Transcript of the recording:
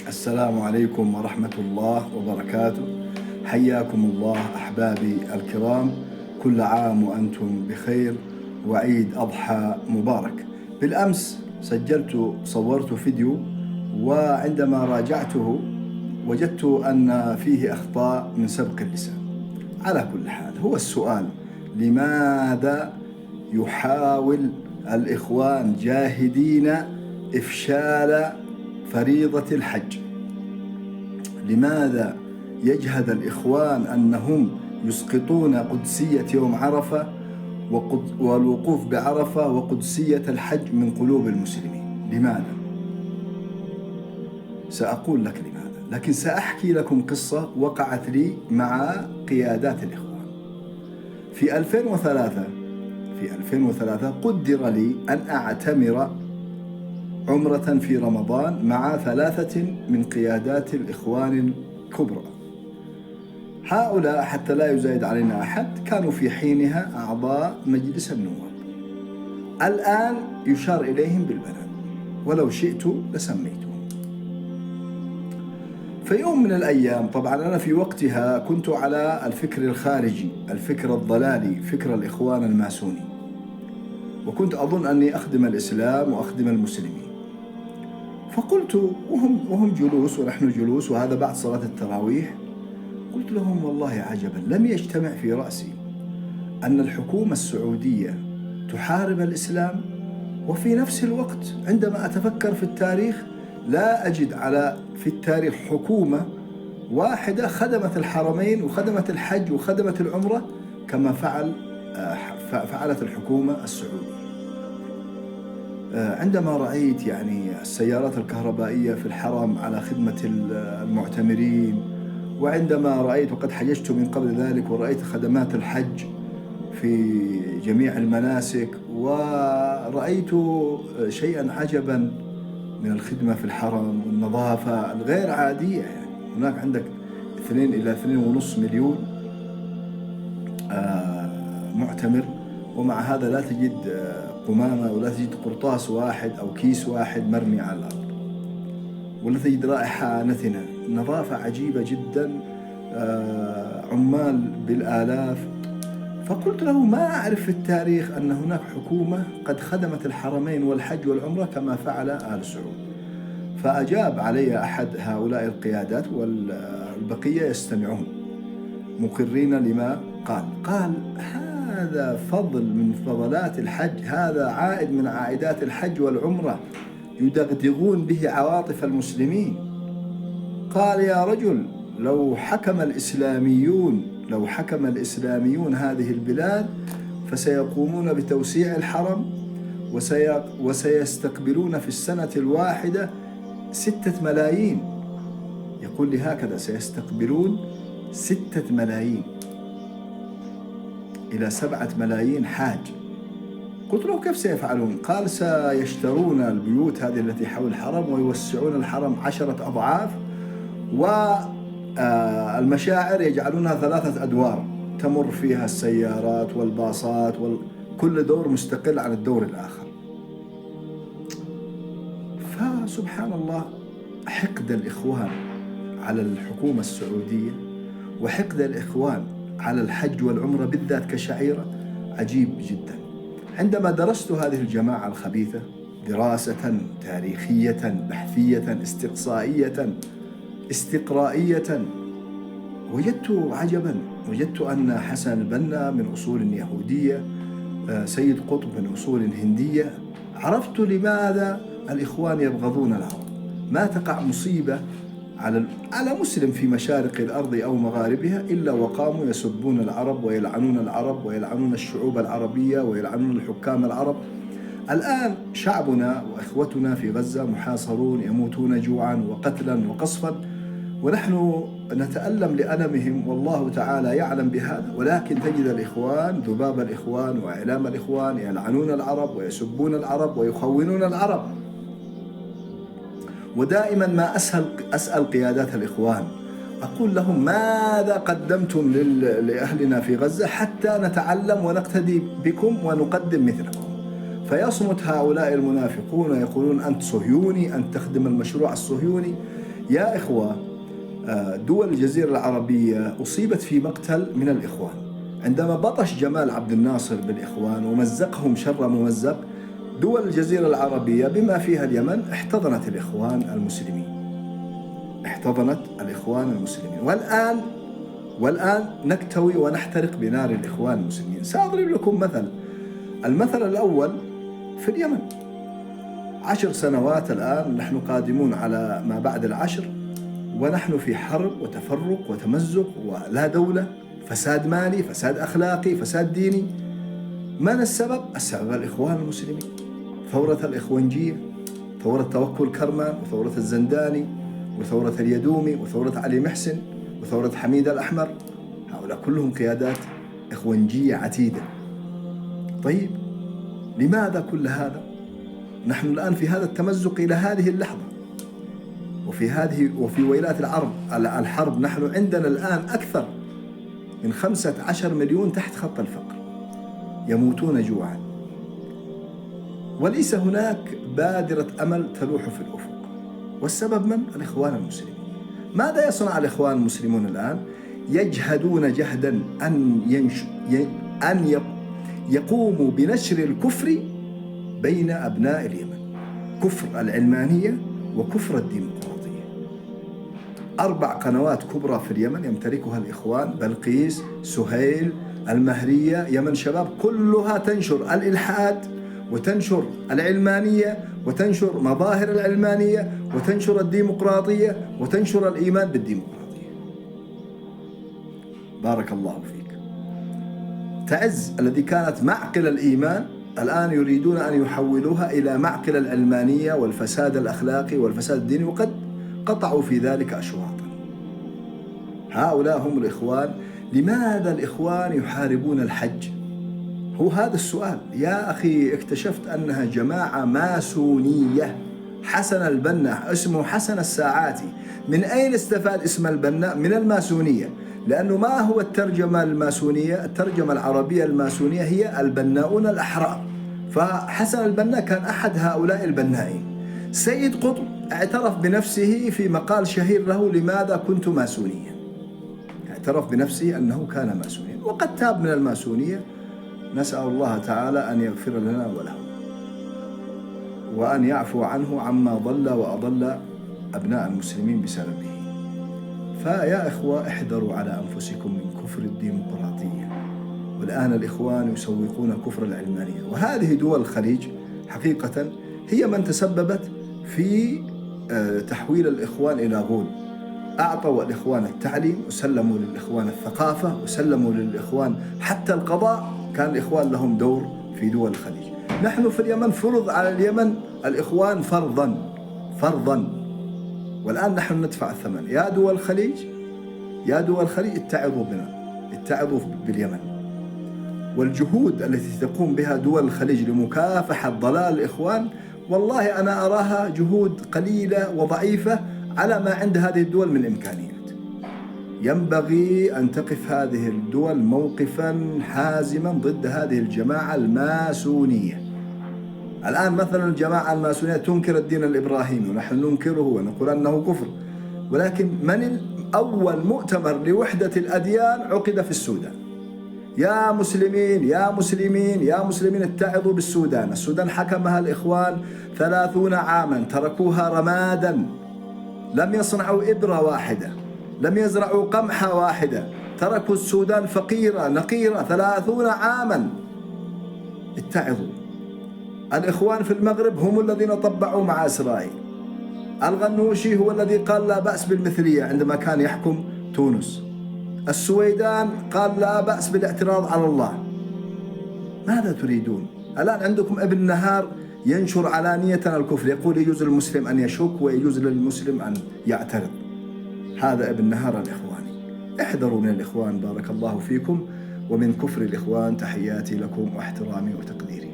السلام عليكم ورحمة الله وبركاته. حياكم الله أحبابي الكرام، كل عام وأنتم بخير وعيد أضحى مبارك. بالأمس صورت فيديو، وعندما راجعته وجدت أن فيه أخطاء من سبق اللسان. على كل حال، هو السؤال: لماذا يحاول الإخوان جاهدين إفشال فريضة الحج؟ لماذا يجهد الإخوان أنهم يسقطون قدسية يوم عرفة والوقوف بعرفة وقدسية الحج من قلوب المسلمين؟ لماذا؟ سأقول لك لماذا، لكن سأحكي لكم قصة وقعت لي مع قيادات الإخوان. في 2003 قدر لي أن أعتمر عمرة في رمضان مع 3 من قيادات الإخوان الكبرى. هؤلاء حتى لا يزايد علينا أحد كانوا في حينها أعضاء مجلس النواب، الآن يشار إليهم بالبنان، ولو شئت لسميتهم. في يوم من الأيام، طبعا أنا في وقتها كنت على الفكر الخارجي، الفكر الضلالي، فكر الإخوان الماسوني، وكنت أظن أني أخدم الإسلام وأخدم المسلمين. فقلت وهم جلوس ونحن جلوس، وهذا بعد صلاة التراويح، قلت لهم: والله عجبا، لم يجتمع في رأسي أن الحكومة السعودية تحارب الإسلام، وفي نفس الوقت عندما أتفكر في التاريخ لا أجد في التاريخ حكومة واحدة خدمت الحرمين وخدمت الحج وخدمت العمرة كما فعلت الحكومة السعودية. عندما رأيت السيارات الكهربائية في الحرم على خدمة المعتمرين، وعندما رأيت، وقد حججت من قبل ذلك، ورأيت خدمات الحج في جميع المناسك، ورأيت شيئا عجبا من الخدمة في الحرم والنظافة الغير عادية. هناك عندك 2 إلى 2.5 مليون معتمر، ومع هذا لا تجد قمامة، ولا تجد قرطاس واحد أو كيس واحد مرمي على الأرض، ولا تجد رائحة نتنة، نظافة عجيبة جدا، عمال بالآلاف. فقلت له: ما أعرف في التاريخ أن هناك حكومة قد خدمت الحرمين والحج والعمرة كما فعل آل سعود. فأجاب علي أحد هؤلاء القيادات، والبقية يستمعون مقرين لما قال: هذا فضل من فضلات الحج، هذا عائد من عائدات الحج والعمرة يدغدغون به عواطف المسلمين. قال: يا رجل، لو حكم الإسلاميون هذه البلاد فسيقومون بتوسيع الحرم، وسيستقبلون في السنة الواحدة 6 ملايين. يقول لي هكذا: سيستقبلون 6 ملايين إلى 7 ملايين حاج. قلت له: كيف سيفعلون؟ قال: سيشترون البيوت هذه التي حول الحرم ويوسعون الحرم 10 أضعاف، والمشاعر يجعلونها 3 أدوار تمر فيها السيارات والباصات، كل دور مستقل عن الدور الآخر. فسبحان الله، حقد الإخوان على الحكومة السعودية وحقد الإخوان على الحج والعمرة بالذات كشعيرة عجيب جدا. عندما درست هذه الجماعة الخبيثة دراسة تاريخية بحثية استقرائية، وجدت عجبا. وجدت أن حسن البنا من أصول يهودية، سيد قطب من أصول هندية. عرفت لماذا الإخوان يبغضون العرب. ما تقع مصيبة على مسلم في مشارق الأرض أو مغاربها إلا وقاموا يسبون العرب ويلعنون العرب ويلعنون الشعوب العربية ويلعنون الحكام العرب. الآن شعبنا وإخوتنا في غزة محاصرون، يموتون جوعا وقتلا وقصفا، ونحن نتألم لألمهم، والله تعالى يعلم بهذا. ولكن تجد الإخوان، ذباب الإخوان وإعلام الإخوان، يلعنون العرب ويسبون العرب ويخونون العرب. ودائما ما أسأل قيادات الإخوان، أقول لهم: ماذا قدمتم لأهلنا في غزة حتى نتعلم ونقتدي بكم ونقدم مثلكم؟ فيصمت هؤلاء المنافقون ويقولون: أنت صهيوني، أنت تخدم المشروع الصهيوني. يا إخوة، دول الجزيرة العربية أصيبت في مقتل من الإخوان عندما بطش جمال عبد الناصر بالإخوان ومزقهم شر ممزق. دول الجزيرة العربية بما فيها اليمن احتضنت الإخوان المسلمين، احتضنت الإخوان المسلمين، والآن نكتوي ونحترق بنار الإخوان المسلمين. سأضرب لكم المثل الأول في اليمن. 10 سنوات الآن نحن قادمون على ما بعد 10، ونحن في حرب وتفرق وتمزق ولا دولة، فساد مالي، فساد أخلاقي، فساد ديني. من السبب؟ السبب الإخوان المسلمين. ثورة الإخوانجية، ثورة توكل كرمان، وثورة الزنداني، وثورة اليدومي، وثورة علي محسن، وثورة حميد الأحمر، هؤلاء كلهم قيادات إخوانجية عتيدة. طيب لماذا كل هذا؟ نحن الآن في هذا التمزق إلى هذه اللحظة، وفي ويلات الحرب نحن عندنا الآن أكثر من 15 مليون تحت خط الفقر يموتون جوعا، وليس هناك بادرة أمل تلوح في الأفق. والسبب من؟ الإخوان المسلمين. ماذا يصنع الإخوان المسلمون الآن؟ يجهدون جهدا أن يقوموا بنشر الكفر بين أبناء اليمن، كفر العلمانية وكفر الديمقراطية. 4 قنوات كبرى في اليمن يمتلكها الإخوان: بلقيس، سهيل، المهرية، يمن شباب، كلها تنشر الإلحاد وتنشر العلمانية وتنشر مظاهر العلمانية وتنشر الديمقراطية وتنشر الإيمان بالديمقراطية. بارك الله فيك. تعز الذي كانت معقل الإيمان الآن يريدون أن يحولوها إلى معقل العلمانية والفساد الأخلاقي والفساد الديني، وقد قطعوا في ذلك أشواطا. هؤلاء هم الإخوان. لماذا الإخوان يحاربون الحج؟ هو هذا السؤال. يا أخي، اكتشفت أنها جماعة ماسونية. حسن البنا اسمه حسن الساعاتي. من أين استفاد اسم البنا؟ من الماسونية، لأنه ما هو الترجمة الماسونية؟ الترجمة العربية الماسونية هي البناؤون الأحرار، فحسن البنا كان أحد هؤلاء البنائين. سيد قطب اعترف بنفسه في مقال شهير له: لماذا كنت ماسونيا؟ اعترف بنفسه أنه كان ماسونيا، وقد تاب من الماسونية. نسأل الله تعالى أن يغفر لنا وله، وأن يعفو عنه عما ضل وأضل أبناء المسلمين بسببه. فيا إخوة، احذروا على أنفسكم من كفر الديمقراطية. والآن الإخوان يسوقون كفر العلمانية، وهذه دول الخليج حقيقة هي من تسببت في تحويل الإخوان إلى غول. أعطوا الإخوان التعليم، وسلموا للإخوان الثقافة، وسلموا للإخوان حتى القضاء. كان الإخوان لهم دور في دول الخليج. نحن في اليمن فرض على اليمن الإخوان فرضا، والآن نحن ندفع الثمن. يا دول الخليج اتعظوا بنا، اتعظوا باليمن. والجهود التي تقوم بها دول الخليج لمكافحة ضلال الإخوان، والله أنا أراها جهود قليلة وضعيفة على ما عند هذه الدول من إمكانيات. ينبغي أن تقف هذه الدول موقفا حازما ضد هذه الجماعة الماسونية. الآن مثلا الجماعة الماسونية تنكر الدين الإبراهيمي، ونحن ننكره ونقول أنه كفر. ولكن من أول مؤتمر لوحدة الأديان عقد في السودان؟ يا مسلمين يا مسلمين يا مسلمين، اتعظوا بالسودان. السودان حكمها الإخوان 30 عاما، تركوها رمادا، لم يصنعوا إبرة واحدة، لم يزرعوا قمحة واحدة، تركوا السودان فقيرة نقيرة 30 عاما. اتعظوا. الإخوان في المغرب هم الذين طبعوا مع إسرائيل. الغنوشي هو الذي قال لا بأس بالمثلية عندما كان يحكم تونس. السويدان قال لا بأس بالاعتراض على الله. ماذا تريدون؟ الآن عندكم ابن نهار ينشر علانية الكفر، يقول يجوز للمسلم أن يشك ويجوز للمسلم أن يعترض. هذا ابن نهار الإخواني. احذروا من الإخوان. بارك الله فيكم. ومن كفر الإخوان تحياتي لكم واحترامي وتقديري.